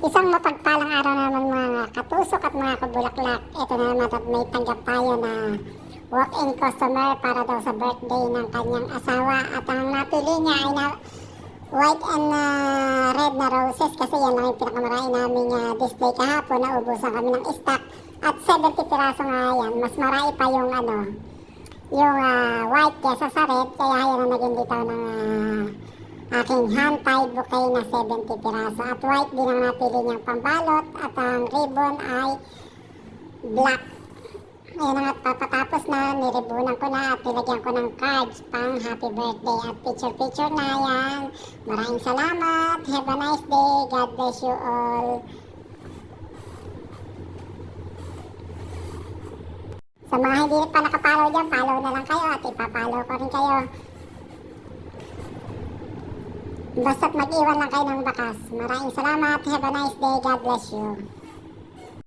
Isang mapagpalang araw naman mga katusok at mga kabulaklak. Ito na naman at may tanggap tayo na walk-in customer para daw sa birthday ng kanyang asawa. At ang napili niya ay na white and red na roses kasi yan lang yung pinakamarami naming display kahapon. Naubusan kami ng stock at 70 piraso nga yan. Mas marami pa yung yung white kesa sa red. Kaya yan ang naging bitaw ng aking hand-tied bouquet na 70 piraso. At white din ang napili niyang pambalot. At ang ribbon ay black. Ayan na nga, papatapos na, niribunan ko na at nilagyan ko ng cards pang happy birthday at picture-picture na yan. Maraming salamat. Have a nice day. God bless you all. Sa mga hindi pa nakapollow dyan, follow na lang kayo at ipapollow ko rin kayo. Basta't mag-iwan lang kayo ng bakas. Maraming salamat. Have a nice day. God bless you.